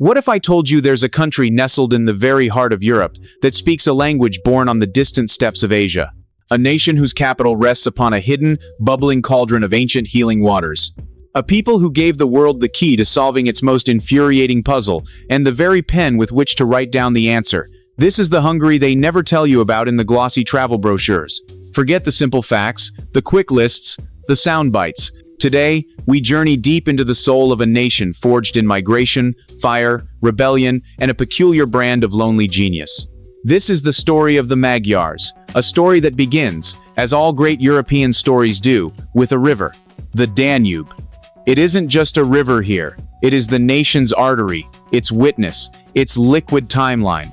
What if I told you there's a country nestled in the very heart of Europe that speaks a language born on the distant steppes of Asia? A nation whose capital rests upon a hidden, bubbling cauldron of ancient healing waters. A people who gave the world the key to solving its most infuriating puzzle, and the very pen with which to write down the answer. This is the Hungary they never tell you about in the glossy travel brochures. Forget the simple facts, the quick lists, the sound bites. Today, we journey deep into the soul of a nation forged in migration, fire, rebellion, and a peculiar brand of lonely genius. This is the story of the Magyars, a story that begins, as all great European stories do, with a river, the Danube. It isn't just a river here, it is the nation's artery, its witness, its liquid timeline.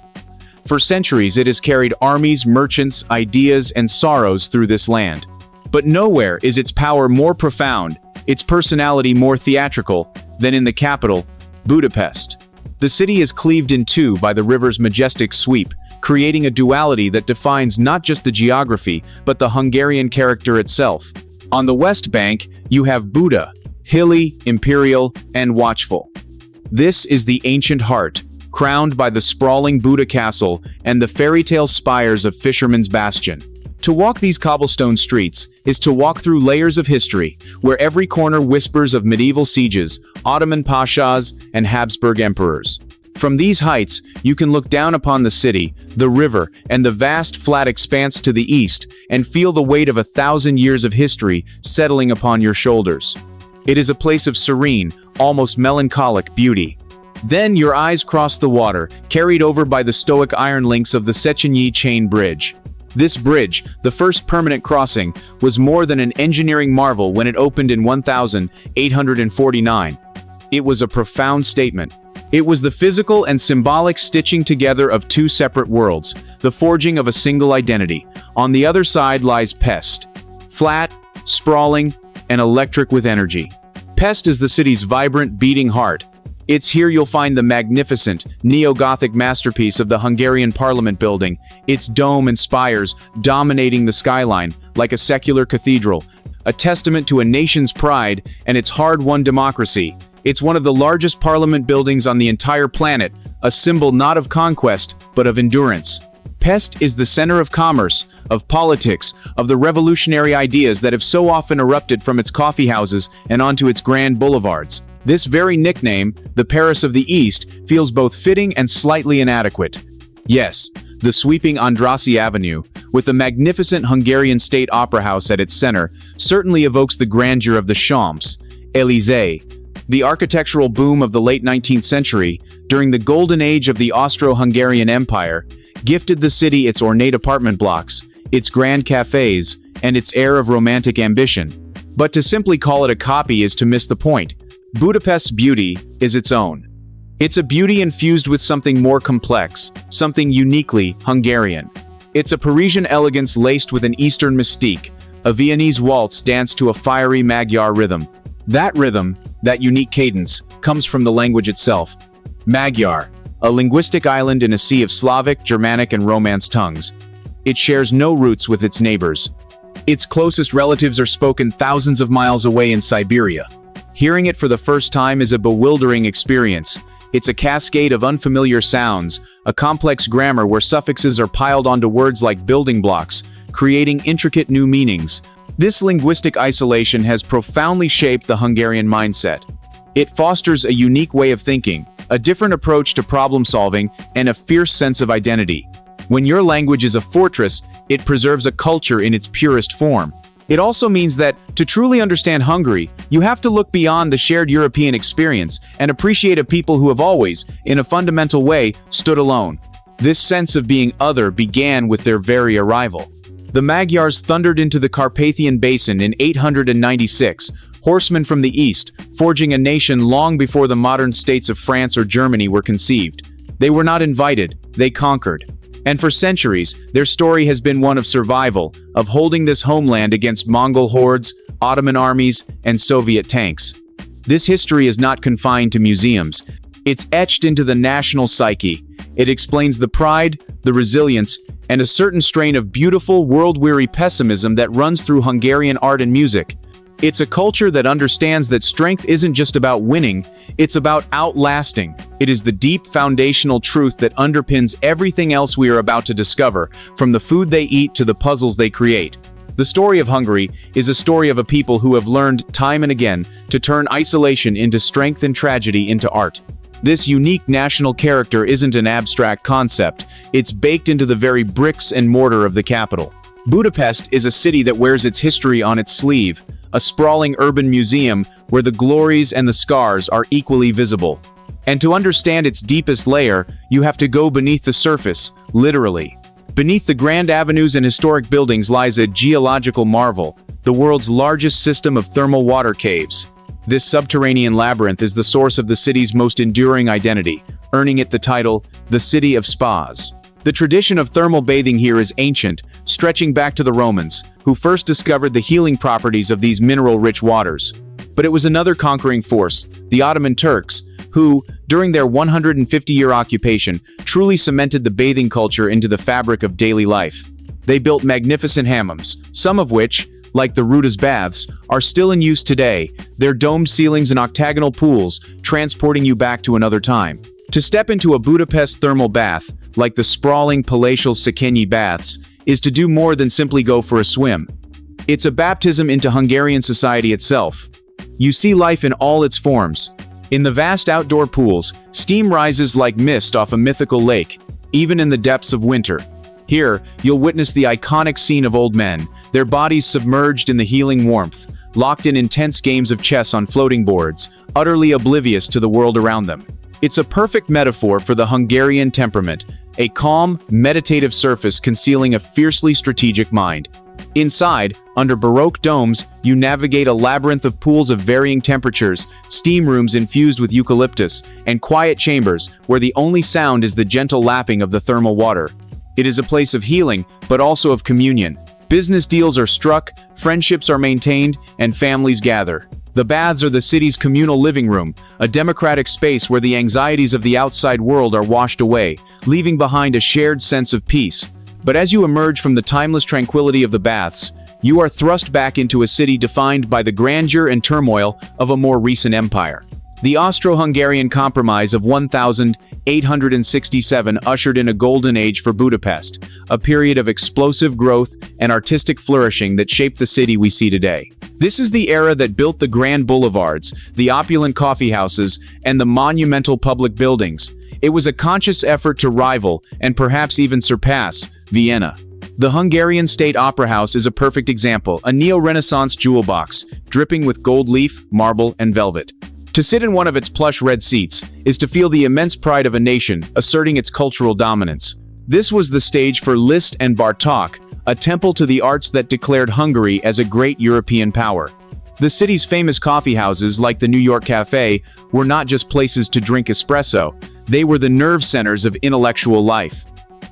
For centuries it has carried armies, merchants, ideas, and sorrows through this land. But nowhere is its power more profound, its personality more theatrical, than in the capital, Budapest. The city is cleaved in two by the river's majestic sweep, creating a duality that defines not just the geography, but the Hungarian character itself. On the west bank, you have Buda, hilly, imperial, and watchful. This is the ancient heart, crowned by the sprawling Buda castle and the fairy tale spires of Fisherman's Bastion. To walk these cobblestone streets is to walk through layers of history, where every corner whispers of medieval sieges, Ottoman pashas, and Habsburg emperors. From these heights, you can look down upon the city, the river, and the vast flat expanse to the east, and feel the weight of 1,000 years of history settling upon your shoulders. It is a place of serene, almost melancholic beauty. Then your eyes cross the water, carried over by the stoic iron links of the Széchenyi chain bridge. This bridge, the first permanent crossing, was more than an engineering marvel when it opened in 1849. It was a profound statement. It was the physical and symbolic stitching together of two separate worlds, the forging of a single identity. On the other side lies Pest. Flat, sprawling, and electric with energy. Pest is the city's vibrant, beating heart. It's here you'll find the magnificent, neo-Gothic masterpiece of the Hungarian Parliament building, its dome and spires dominating the skyline like a secular cathedral, a testament to a nation's pride and its hard-won democracy. It's one of the largest parliament buildings on the entire planet, a symbol not of conquest, but of endurance. Pest is the center of commerce, of politics, of the revolutionary ideas that have so often erupted from its coffeehouses and onto its grand boulevards. This very nickname, the Paris of the East, feels both fitting and slightly inadequate. Yes, the sweeping Andrassy Avenue, with the magnificent Hungarian State Opera House at its center, certainly evokes the grandeur of the Champs-Élysées. The architectural boom of the late 19th century, during the golden age of the Austro-Hungarian Empire, gifted the city its ornate apartment blocks, its grand cafes, and its air of romantic ambition. But to simply call it a copy is to miss the point. Budapest's beauty is its own. It's a beauty infused with something more complex, something uniquely Hungarian. It's a Parisian elegance laced with an Eastern mystique, a Viennese waltz danced to a fiery Magyar rhythm. That rhythm, that unique cadence, comes from the language itself. Magyar, a linguistic island in a sea of Slavic, Germanic, and Romance tongues. It shares no roots with its neighbors. Its closest relatives are spoken thousands of miles away in Siberia. Hearing it for the first time is a bewildering experience. It's a cascade of unfamiliar sounds, a complex grammar where suffixes are piled onto words like building blocks, creating intricate new meanings. This linguistic isolation has profoundly shaped the Hungarian mindset. It fosters a unique way of thinking, a different approach to problem solving, and a fierce sense of identity. When your language is a fortress, it preserves a culture in its purest form. It also means that, to truly understand Hungary, you have to look beyond the shared European experience and appreciate a people who have always, in a fundamental way, stood alone. This sense of being other began with their very arrival. The Magyars thundered into the Carpathian Basin in 896, horsemen from the east, forging a nation long before the modern states of France or Germany were conceived. They were not invited, they conquered. And for centuries, their story has been one of survival, of holding this homeland against Mongol hordes, Ottoman armies, and Soviet tanks. This history is not confined to museums. It's etched into the national psyche. It explains the pride, the resilience, and a certain strain of beautiful, world-weary pessimism that runs through Hungarian art and music. It's a culture that understands that strength isn't just about winning, it's about outlasting. It is the deep foundational truth that underpins everything else we are about to discover, from the food they eat to the puzzles they create. The story of Hungary is a story of a people who have learned time and again to turn isolation into strength and tragedy into art. This unique national character isn't an abstract concept, it's baked into the very bricks and mortar of the capital. Budapest is a city that wears its history on its sleeve, a sprawling urban museum where the glories and the scars are equally visible. And to understand its deepest layer, you have to go beneath the surface, literally. Beneath the grand avenues and historic buildings lies a geological marvel, the world's largest system of thermal water caves. This subterranean labyrinth is the source of the city's most enduring identity, earning it the title, the City of Spas. The tradition of thermal bathing here is ancient, stretching back to the Romans, who first discovered the healing properties of these mineral-rich waters. But it was another conquering force, the Ottoman Turks, who, during their 150-year occupation, truly cemented the bathing culture into the fabric of daily life. They built magnificent hammams, some of which, like the Ruda's baths, are still in use today, their domed ceilings and octagonal pools transporting you back to another time. To step into a Budapest thermal bath, like the sprawling palatial Székényi baths, is to do more than simply go for a swim. It's a baptism into Hungarian society itself. You see life in all its forms. In the vast outdoor pools, steam rises like mist off a mythical lake, even in the depths of winter. Here, you'll witness the iconic scene of old men, their bodies submerged in the healing warmth, locked in intense games of chess on floating boards, utterly oblivious to the world around them. It's a perfect metaphor for the Hungarian temperament, a calm, meditative surface concealing a fiercely strategic mind. Inside, under Baroque domes, you navigate a labyrinth of pools of varying temperatures, steam rooms infused with eucalyptus, and quiet chambers where the only sound is the gentle lapping of the thermal water. It is a place of healing, but also of communion. Business deals are struck, friendships are maintained, and families gather. The baths are the city's communal living room, a democratic space where the anxieties of the outside world are washed away, leaving behind a shared sense of peace. But as you emerge from the timeless tranquility of the baths, you are thrust back into a city defined by the grandeur and turmoil of a more recent empire. The Austro-Hungarian Compromise of 1867 ushered in a golden age for Budapest, a period of explosive growth and artistic flourishing that shaped the city we see today. This is the era that built the grand boulevards, the opulent coffeehouses, and the monumental public buildings. It was a conscious effort to rival, and perhaps even surpass, Vienna. The Hungarian State Opera House is a perfect example, a neo-Renaissance jewel box, dripping with gold leaf, marble, and velvet. To sit in one of its plush red seats is to feel the immense pride of a nation, asserting its cultural dominance. This was the stage for Liszt and Bartók, a temple to the arts that declared Hungary as a great European power. The city's famous coffeehouses, like the New York Cafe, were not just places to drink espresso, they were the nerve centers of intellectual life.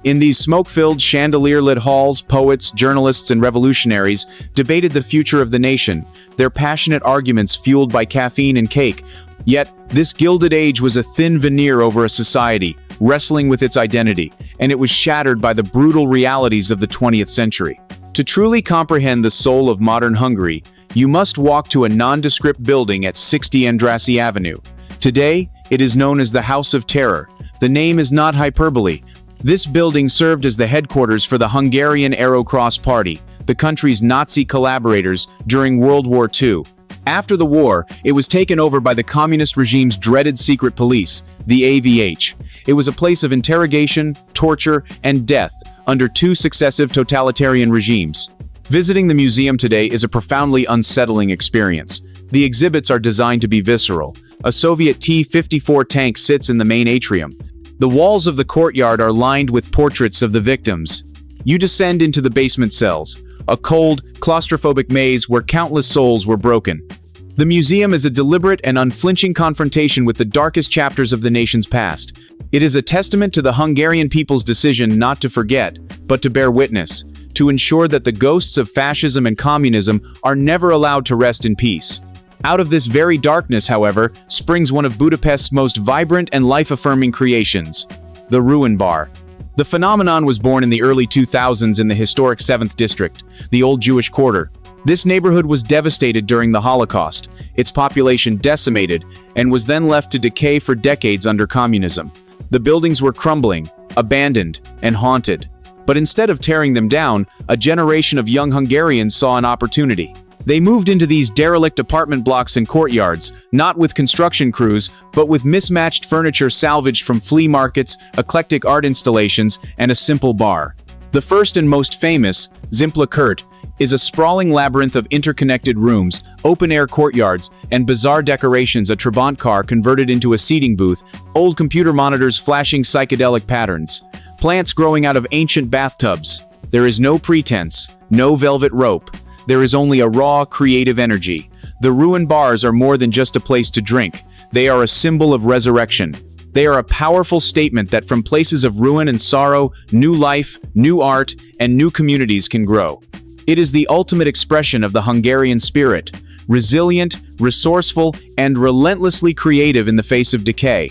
In these smoke-filled, chandelier-lit halls, poets, journalists, and revolutionaries debated the future of the nation, their passionate arguments fueled by caffeine and cake. Yet, this gilded age was a thin veneer over a society, wrestling with its identity, and it was shattered by the brutal realities of the 20th century. To truly comprehend the soul of modern Hungary, you must walk to a nondescript building at 60 Andrassy Avenue. Today, it is known as the House of Terror. The name is not hyperbole. This building served as the headquarters for the Hungarian Arrow Cross Party, the country's Nazi collaborators during World War II. After the war, it was taken over by the communist regime's dreaded secret police, the AVH. It was a place of interrogation, torture, and death under two successive totalitarian regimes. Visiting the museum today is a profoundly unsettling experience. The exhibits are designed to be visceral. A Soviet T-54 tank sits in the main atrium. The walls of the courtyard are lined with portraits of the victims. You descend into the basement cells, a cold, claustrophobic maze where countless souls were broken. The museum is a deliberate and unflinching confrontation with the darkest chapters of the nation's past. It is a testament to the Hungarian people's decision not to forget, but to bear witness, to ensure that the ghosts of fascism and communism are never allowed to rest in peace. Out of this very darkness, however, springs one of Budapest's most vibrant and life-affirming creations, the Ruin Bar. The phenomenon was born in the early 2000s in the historic 7th District, the Old Jewish Quarter. This neighborhood was devastated during the Holocaust, its population decimated, and was then left to decay for decades under communism. The buildings were crumbling, abandoned, and haunted. But instead of tearing them down, a generation of young Hungarians saw an opportunity. They moved into these derelict apartment blocks and courtyards, not with construction crews, but with mismatched furniture salvaged from flea markets, eclectic art installations, and a simple bar. The first and most famous, Simple Kurt, is a sprawling labyrinth of interconnected rooms, open-air courtyards, and bizarre decorations. A Trabant car converted into a seating booth, old computer monitors flashing psychedelic patterns, plants growing out of ancient bathtubs. There is no pretense, no velvet rope. There is only a raw, creative energy. The ruined bars are more than just a place to drink. They are a symbol of resurrection. They are a powerful statement that from places of ruin and sorrow, new life, new art, and new communities can grow. It is the ultimate expression of the Hungarian spirit, resilient, resourceful, and relentlessly creative in the face of decay.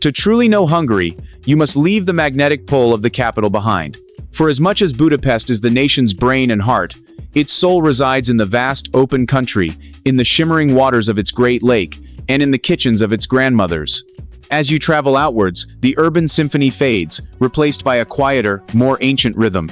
To truly know Hungary, you must leave the magnetic pull of the capital behind. For as much as Budapest is the nation's brain and heart, its soul resides in the vast, open country, in the shimmering waters of its great lake, and in the kitchens of its grandmothers. As you travel outwards, the urban symphony fades, replaced by a quieter, more ancient rhythm.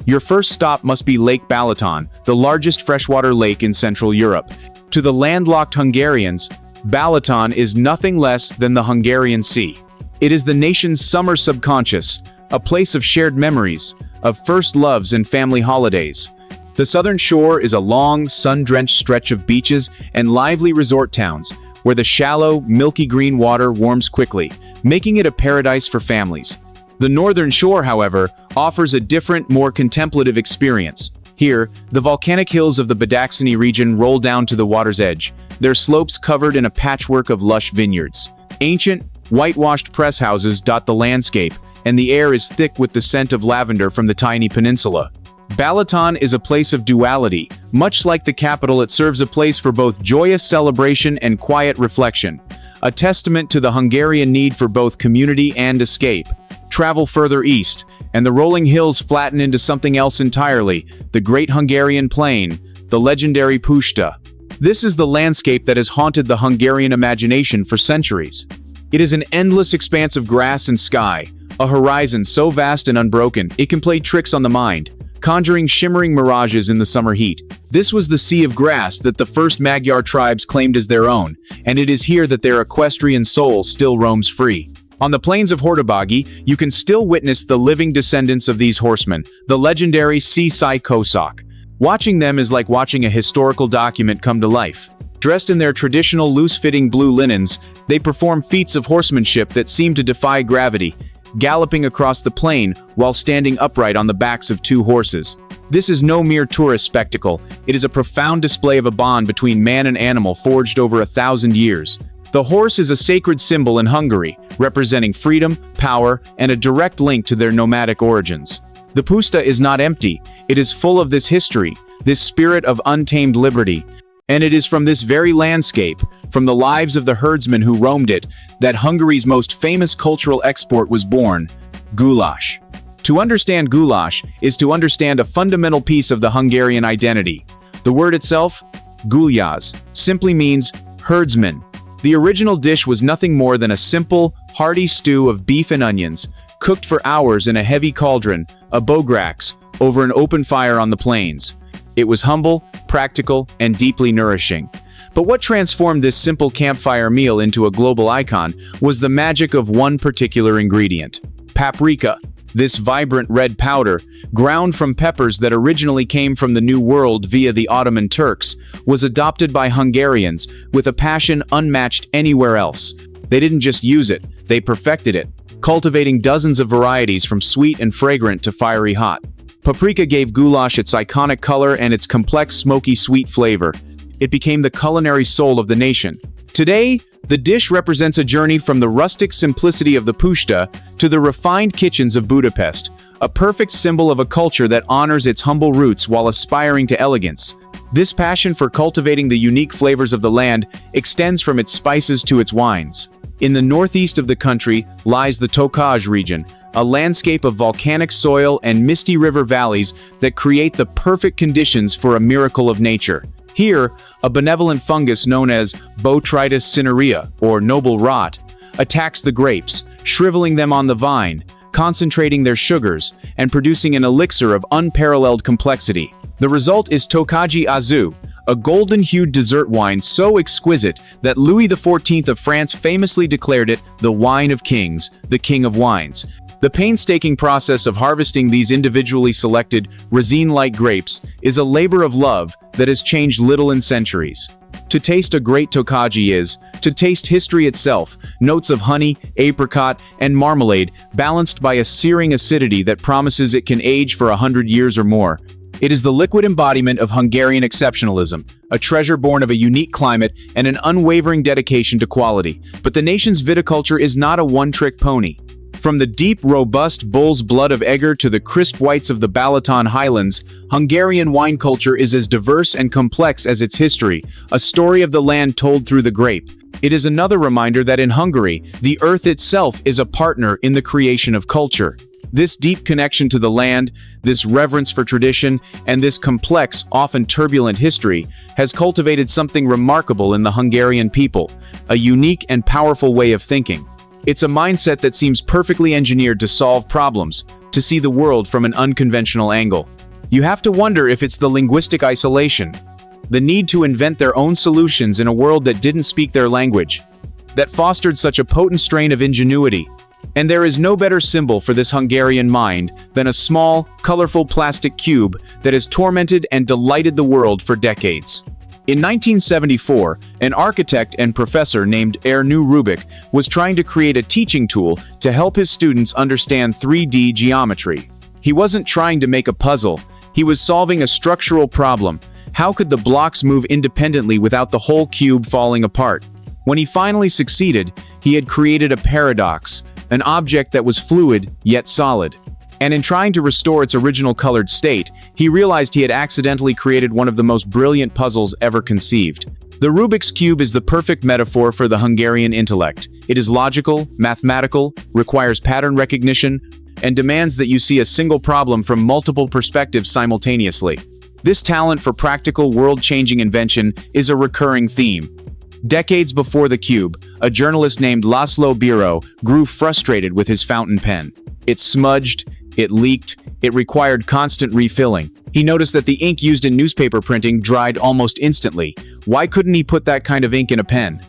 Your first stop must be Lake Balaton, the largest freshwater lake in Central Europe. To the landlocked Hungarians, Balaton is nothing less than the Hungarian Sea. It is the nation's summer subconscious, a place of shared memories, of first loves and family holidays. The southern shore is a long, sun-drenched stretch of beaches and lively resort towns, where the shallow, milky green water warms quickly, making it a paradise for families. The northern shore, however, offers a different, more contemplative experience. Here, the volcanic hills of the Badacsony region roll down to the water's edge, their slopes covered in a patchwork of lush vineyards. Ancient, whitewashed press houses dot the landscape, and the air is thick with the scent of lavender from the tiny peninsula. Balaton is a place of duality. Much like the capital, it serves a place for both joyous celebration and quiet reflection, a testament to the Hungarian need for both community and escape. Travel further east, and the rolling hills flatten into something else entirely, the Great Hungarian Plain, the legendary Puszta. This is the landscape that has haunted the Hungarian imagination for centuries. It is an endless expanse of grass and sky, a horizon so vast and unbroken, it can play tricks on the mind, conjuring shimmering mirages in the summer heat. This was the Sea of Grass that the first Magyar tribes claimed as their own, and it is here that their equestrian soul still roams free. On the plains of Hortobágy, you can still witness the living descendants of these horsemen, the legendary Székely Kosák. Watching them is like watching a historical document come to life. Dressed in their traditional loose-fitting blue linens, they perform feats of horsemanship that seem to defy gravity, galloping across the plain while standing upright on the backs of two horses. This is no mere tourist spectacle, it is a profound display of a bond between man and animal forged over 1,000 years. The horse is a sacred symbol in Hungary, representing freedom, power, and a direct link to their nomadic origins. The Puszta is not empty, it is full of this history, this spirit of untamed liberty. And it is from this very landscape, from the lives of the herdsmen who roamed it, that Hungary's most famous cultural export was born, goulash. To understand goulash is to understand a fundamental piece of the Hungarian identity. The word itself, gulyás, simply means herdsman. The original dish was nothing more than a simple, hearty stew of beef and onions, cooked for hours in a heavy cauldron, a bograx, over an open fire on the plains. It was humble, practical, and deeply nourishing. But what transformed this simple campfire meal into a global icon was the magic of one particular ingredient: paprika. This vibrant red powder, ground from peppers that originally came from the New World via the Ottoman Turks, was adopted by Hungarians with a passion unmatched anywhere else. They didn't just use it, they perfected it, cultivating dozens of varieties from sweet and fragrant to fiery hot. Paprika gave goulash its iconic color and its complex smoky sweet flavor. It became the culinary soul of the nation. Today, the dish represents a journey from the rustic simplicity of the Puszta to the refined kitchens of Budapest, a perfect symbol of a culture that honors its humble roots while aspiring to elegance. This passion for cultivating the unique flavors of the land extends from its spices to its wines. In the northeast of the country lies the Tokaji region, a landscape of volcanic soil and misty river valleys that create the perfect conditions for a miracle of nature. Here, a benevolent fungus known as Botrytis cinerea, or noble rot, attacks the grapes, shriveling them on the vine, concentrating their sugars, and producing an elixir of unparalleled complexity. The result is Tokaji Azu, a golden-hued dessert wine so exquisite that Louis XIV of France famously declared it the wine of kings, the king of wines. The painstaking process of harvesting these individually selected, rosine-like grapes is a labor of love that has changed little in centuries. To taste a great Tokaji is to taste history itself, notes of honey, apricot, and marmalade, balanced by a searing acidity that promises it can age for 100 years or more. It is the liquid embodiment of Hungarian exceptionalism, a treasure born of a unique climate and an unwavering dedication to quality. But the nation's viticulture is not a one-trick pony. From the deep, robust bull's blood of Eger to the crisp whites of the Balaton highlands, Hungarian wine culture is as diverse and complex as its history, a story of the land told through the grape. It is another reminder that in Hungary, the earth itself is a partner in the creation of culture. This deep connection to the land, this reverence for tradition, and this complex, often turbulent history has cultivated something remarkable in the Hungarian people, a unique and powerful way of thinking. It's a mindset that seems perfectly engineered to solve problems, to see the world from an unconventional angle. You have to wonder if it's the linguistic isolation, the need to invent their own solutions in a world that didn't speak their language, that fostered such a potent strain of ingenuity. And there is no better symbol for this Hungarian mind than a small, colorful plastic cube that has tormented and delighted the world for decades. In 1974, an architect and professor named Ernő Rubik was trying to create a teaching tool to help his students understand 3D geometry. He wasn't trying to make a puzzle, he was solving a structural problem. How could the blocks move independently without the whole cube falling apart? When he finally succeeded, he had created a paradox, an object that was fluid yet solid. And in trying to restore its original colored state, he realized he had accidentally created one of the most brilliant puzzles ever conceived. The Rubik's Cube is the perfect metaphor for the Hungarian intellect. It is logical, mathematical, requires pattern recognition, and demands that you see a single problem from multiple perspectives simultaneously. This talent for practical, world-changing invention is a recurring theme. Decades before the cube, a journalist named Laszlo Biro grew frustrated with his fountain pen. It smudged, it leaked, it required constant refilling. He noticed that the ink used in newspaper printing dried almost instantly. Why couldn't he put that kind of ink in a pen?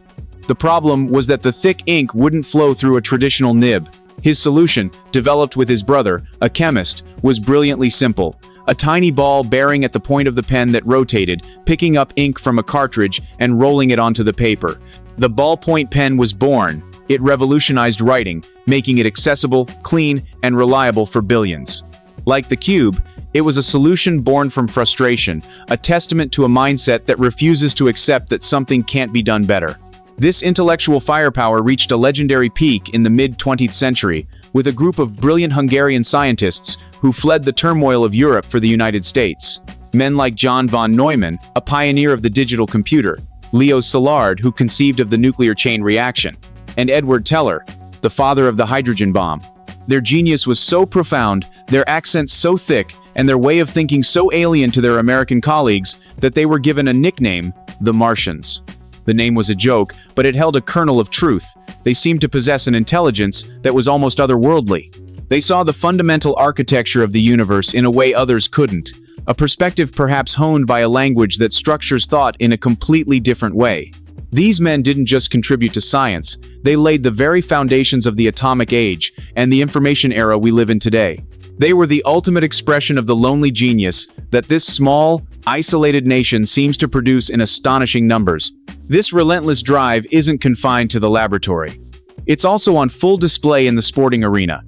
The problem was that the thick ink wouldn't flow through a traditional nib. His solution, developed with his brother, a chemist, was brilliantly simple. A tiny ball bearing at the point of the pen that rotated, picking up ink from a cartridge and rolling it onto the paper. The ballpoint pen was born. It revolutionized writing, making it accessible, clean, and reliable for billions. Like the cube, it was a solution born from frustration, a testament to a mindset that refuses to accept that something can't be done better. This intellectual firepower reached a legendary peak in the mid-20th century, with a group of brilliant Hungarian scientists who fled the turmoil of Europe for the United States. Men like John von Neumann, a pioneer of the digital computer, Leo Szilard, who conceived of the nuclear chain reaction, and Edward Teller, the father of the hydrogen bomb. Their genius was so profound, their accents so thick, and their way of thinking so alien to their American colleagues that they were given a nickname, the Martians. The name was a joke, but it held a kernel of truth. They seemed to possess an intelligence that was almost otherworldly. They saw the fundamental architecture of the universe in a way others couldn't, a perspective perhaps honed by a language that structures thought in a completely different way. These men didn't just contribute to science, they laid the very foundations of the atomic age and the information era we live in today. They were the ultimate expression of the lonely genius that this small, isolated nation seems to produce in astonishing numbers. This relentless drive isn't confined to the laboratory. It's also on full display in the sporting arena.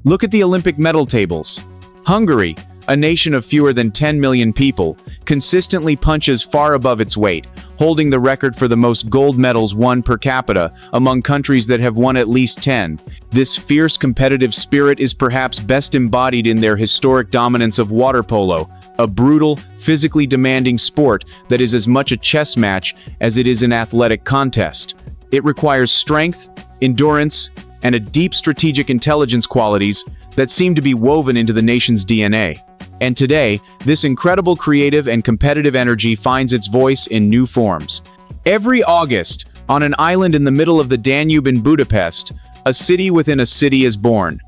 Look at the Olympic medal tables. Hungary, a nation of fewer than 10 million people, consistently punches far above its weight, holding the record for the most gold medals won per capita among countries that have won at least 10. This fierce competitive spirit is perhaps best embodied in their historic dominance of water polo, a brutal, physically demanding sport that is as much a chess match as it is an athletic contest. It requires strength, endurance, and a deep strategic intelligence qualities that seem to be woven into the nation's DNA. And today, this incredible creative and competitive energy finds its voice in new forms. Every August, on an island in the middle of the Danube in Budapest, a city within a city is born.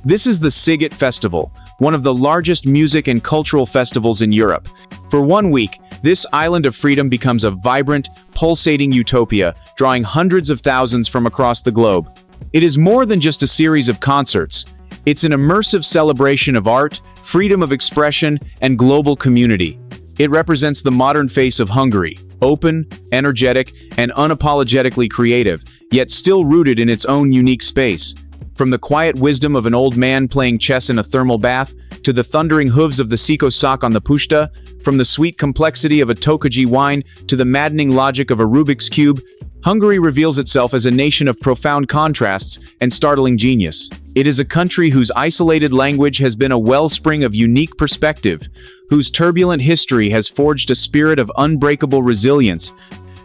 This is the Sziget Festival, one of the largest music and cultural festivals in Europe. For 1 week, this island of freedom becomes a vibrant, pulsating utopia, drawing hundreds of thousands from across the globe. It is more than just a series of concerts. It's an immersive celebration of art, freedom of expression, and global community. It represents the modern face of Hungary, open, energetic, and unapologetically creative, yet still rooted in its own unique space. From the quiet wisdom of an old man playing chess in a thermal bath, to the thundering hooves of the Siko Sak on the Puszta, from the sweet complexity of a Tokaji wine to the maddening logic of a Rubik's Cube, Hungary reveals itself as a nation of profound contrasts and startling genius. It is a country whose isolated language has been a wellspring of unique perspective, whose turbulent history has forged a spirit of unbreakable resilience,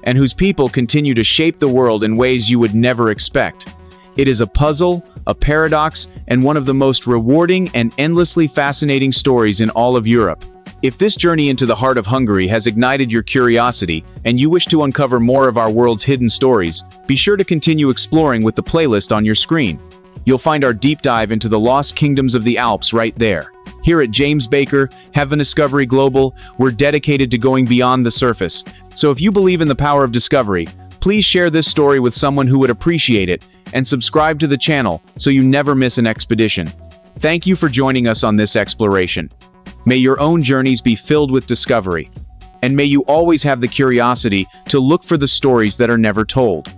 and whose people continue to shape the world in ways you would never expect. It is a puzzle, a paradox, and one of the most rewarding and endlessly fascinating stories in all of Europe. If this journey into the heart of Hungary has ignited your curiosity, and you wish to uncover more of our world's hidden stories, be sure to continue exploring with the playlist on your screen. You'll find our deep dive into the lost kingdoms of the Alps right there. Here at James Baker, Heaven Discovery Global, we're dedicated to going beyond the surface. So if you believe in the power of discovery, please share this story with someone who would appreciate it, and subscribe to the channel so you never miss an expedition. Thank you for joining us on this exploration. May your own journeys be filled with discovery, and may you always have the curiosity to look for the stories that are never told.